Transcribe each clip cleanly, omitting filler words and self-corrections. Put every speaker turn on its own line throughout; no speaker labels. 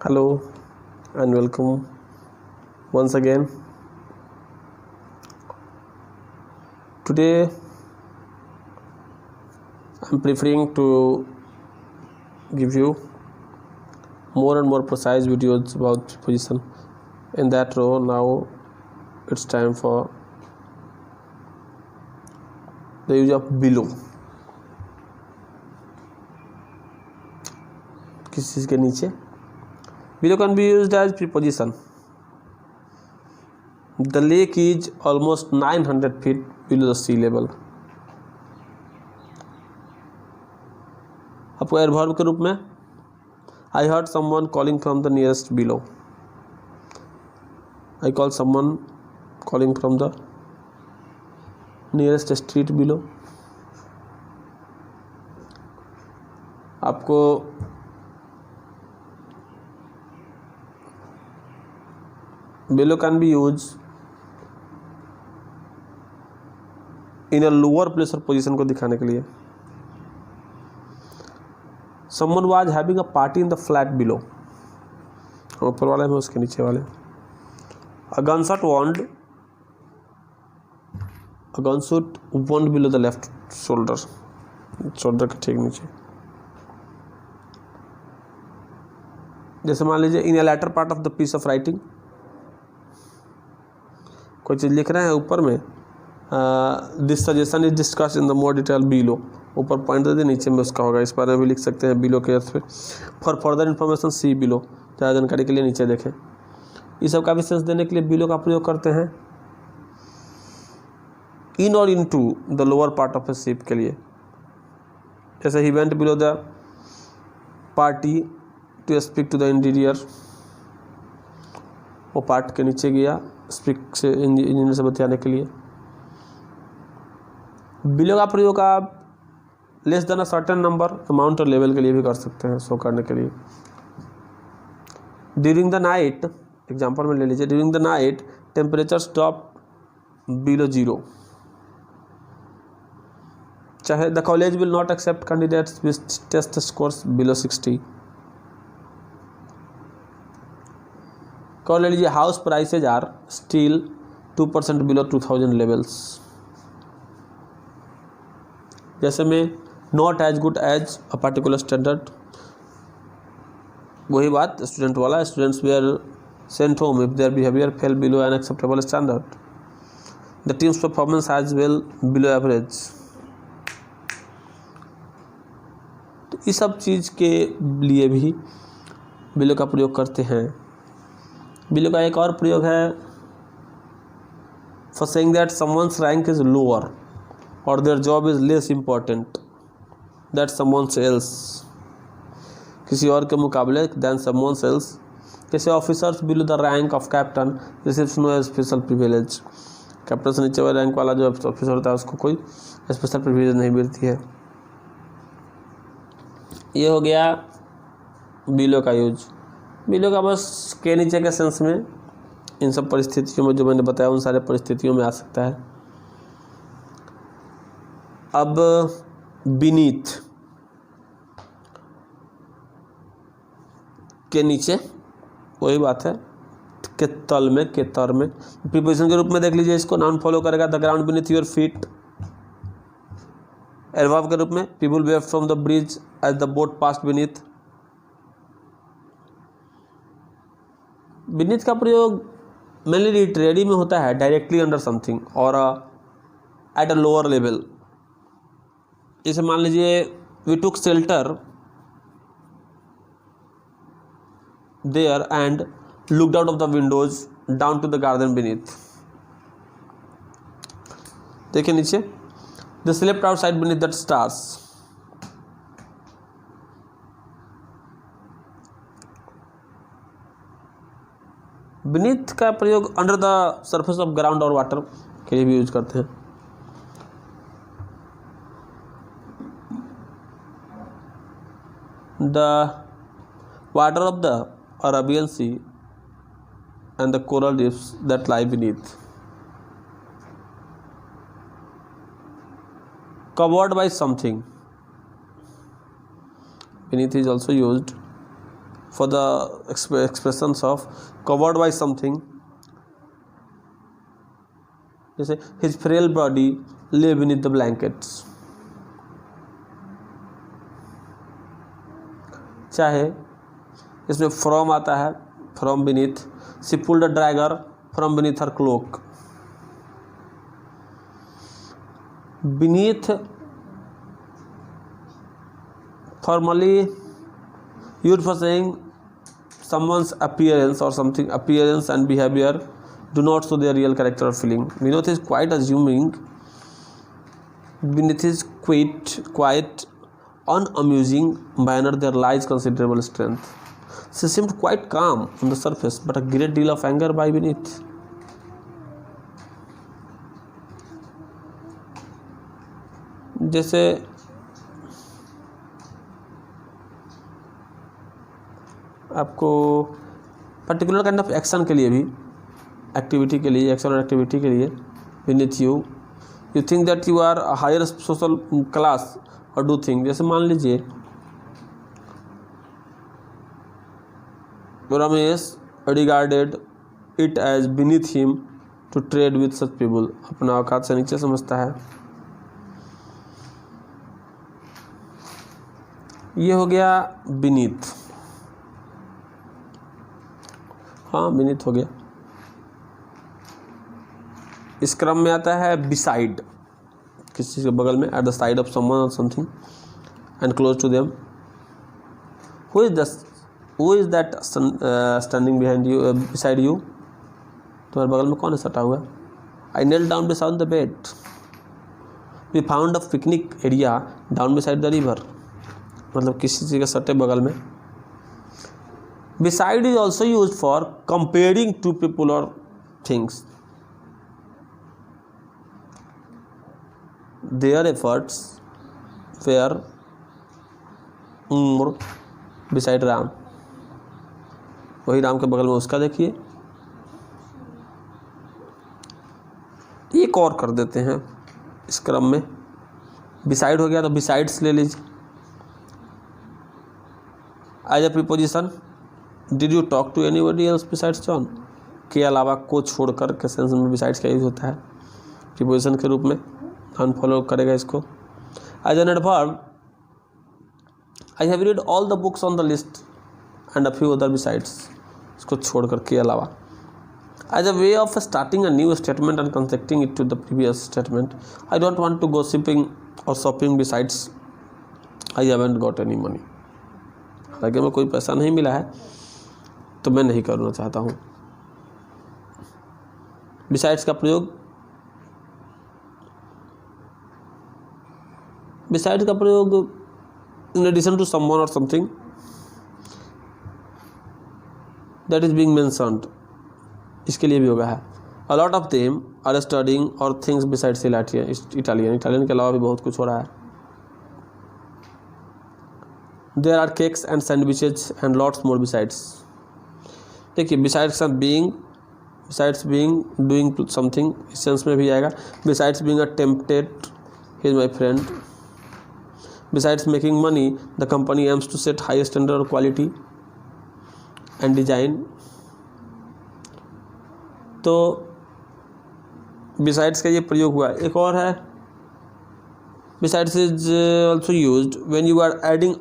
Hello and welcome once again. Today I'm preferring to give you more and more precise videos about preposition. In that row, now it's time for the use of below. किस चीज़ के नीचे? Below can be used as preposition. The lake is almost 900 feet below the sea level. आपको adverb के रूप में I heard someone calling from the nearest below. I call someone calling from the nearest street below. आपको below can be used in a lower place or position को दिखाने के लिए. Someone was having a party in the flat below. ऊपर वाले में उसके नीचे वाले. A gunshot wound below the left shoulder. Shoulder के ठीक नीचे. जैसे मान लीजिए in a latter part of the piece of writing, कोई चीज़ लिख रहे हैं ऊपर में, this suggestion is discuss in the more detail below. ऊपर पॉइंट दे दे, नीचे में उसका होगा. इस बारे में भी लिख सकते हैं बिलो के अर्थ पे. For further information see below. ज़्यादा जानकारी के लिए नीचे देखें. इस सब का भी सेंस देने के लिए बिलो का प्रयोग करते हैं. इन और into the lower part of a ship के लिए. जैसे ही went below the party to speak to the interior. वो पार्ट के नीचे गया स्पीक से इंजीनियर से बतियाने के लिए. बिलो का प्रयोग आप less than a certain number, amount और लेवल के लिए भी कर सकते हैं, शो करने के लिए. ड्यूरिंग द नाइट, एग्जांपल में ले लीजिए. During the night temperatures drop below zero. चाहे the college will not accept candidates with test scores below 60. कॉल ले लीजिए. House prices are still 2% below 2000 levels. जैसे में not as good as a particular standard. वही बात स्टूडेंट वाला. Students were sent home if their behaviour fell below an acceptable standard. The team's performance as well below average. तो इस सब चीज़ के लिए भी बिलो का प्रयोग करते हैं. बिलो का एक और प्रयोग है for saying that someone's rank is lower और their job is less important that someone else. किसी और के मुकाबले दैन समवन्स एल्स. जैसे officers below the rank of captain receives no special privilege. Captain से नीचे वाले रैंक वाला जो ऑफिसर होता है उसको कोई स्पेशल प्रिविलेज नहीं मिलती है. ये हो गया बिलो का यूज. बिलो का बस के नीचे के सेंस में इन सब परिस्थितियों में जो मैंने बताया उन सारे परिस्थितियों में आ सकता है. अब बीनीथ के नीचे वही बात है के तल में, के तर में. प्रीपोजिशन के रूप में देख लीजिए इसको. नाउन फॉलो करेगा the ground beneath your feet. Adverb के रूप में people wave from the bridge as the boat passed beneath. Beneath का प्रयोग मेनली लिटरेरी में होता है डायरेक्टली अंडर समथिंग और एट अ लोअर लेवल. जैसे मान लीजिए we took shelter there and looked out of the windows down to the garden beneath. देखिए नीचे. They slept outside beneath that stars. Beneath का प्रयोग under the surface of ground और water के लिए भी यूज करते हैं. The water of the Arabian sea and the coral reefs that lie beneath. Covered by something. Beneath is also used for the expressions of covered by something. जैसे his frail body lay beneath the blankets. चाहे इसमें from आता है, from beneath. She pulled a dagger from beneath her cloak. Beneath formally used for saying someone's appearance or something. Appearance and behavior do not show their real character or feeling. Beneath is quite assuming. Beneath is quite unamusing manner there lies considerable strength. She seemed quite calm on the surface, but a great deal of anger by beneath. जैसे आपको particular kind of action के लिए भी, activity के लिए, action और activity के लिए beneath you think that you are a higher social class or do things. जैसे मान लीजिए Ramesh regarded it as beneath him to trade with such people. अपना औकात से नीचे समझता है. ये हो गया beneath. हाँ, beneath हो गया. इस क्रम में आता है beside, किसी के बगल में, at the side of someone or something and close to them. Who is that standing behind you, beside you? तुम्हारे बगल में कौन है सटा हुआ? I knelt down beside the bed. We found a picnic area down beside the river. मतलब किसी चीज़ के सटे बगल में. Beside is also used for comparing two people or things. Their efforts were more beside Ram. वही राम के बगल में उसका देखिए. एक और कर देते हैं इस क्रम में. beside हो गया तो besides ले लीजिए. As a preposition, did you talk to anybody else besides John? के अलावा को छोड़कर के सेंस में besides का यूज होता है प्रीपोजिशन के रूप में. अनफॉलो करेगा इसको. As an adverb, I have read all the books on the list and a few other besides. इसको छोड़कर के अलावा. As a way of starting a new statement and connecting it to the previous statement, I don't want to go shopping or shopping besides I haven't got any money. हालांकि मैं कोई पैसा नहीं मिला है तो मैं नहीं करना चाहता हूँ. बिसाइड्स का प्रयोग इन एडिशन टू समवन और something that is being mentioned, इसके लिए भी होगा है. A lot of them are studying और थिंग्स बिसाइड्स इटालियन के अलावा भी बहुत कुछ हो रहा है. There are cakes and sandwiches and lots more besides. देखिए besides being, doing something इस सेंस में भी आएगा. Besides being a tempted, he is my friend. Besides making money, the company aims to set high standard of quality and design. तो besides का ये प्रयोग हुआ. एक और है besides is also used when you are adding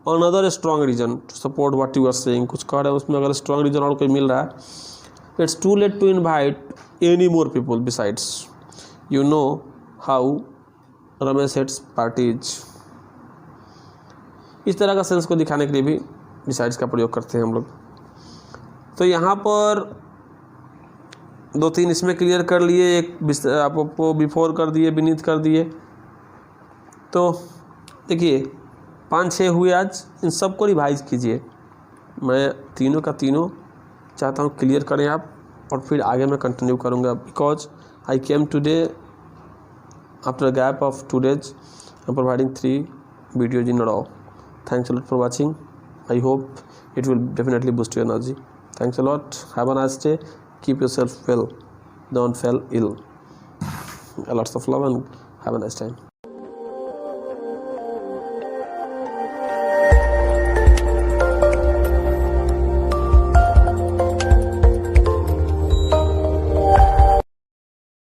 another strong reason to support what you are saying. कुछ कह रहे हैं उसमें अगर strong reason और कोई मिल रहा है. It's too late to invite any more people besides. You know how Ramesh hates parties. इस तरह का सेंस को दिखाने के लिए भी besides का प्रयोग करते हैं हम लोग. तो यहाँ पर 2-3 इसमें क्लियर कर लिए. एक आपको बिफोर कर दिए, beneath कर दिए. तो देखिए 5-6 हुए आज. इन सबको रिवाइज कीजिए. मैं तीनों का तीनों चाहता हूँ क्लियर करें आप, और फिर आगे मैं कंटिन्यू करूँगा. Because I came today after gap of 2 days. I am providing 3 videos in a row. Thanks a lot for watching. I hope it will definitely boost your energy. Thanks a lot. Have a nice day. Keep yourself well. Don't fall ill. Lots of love and have a nice time.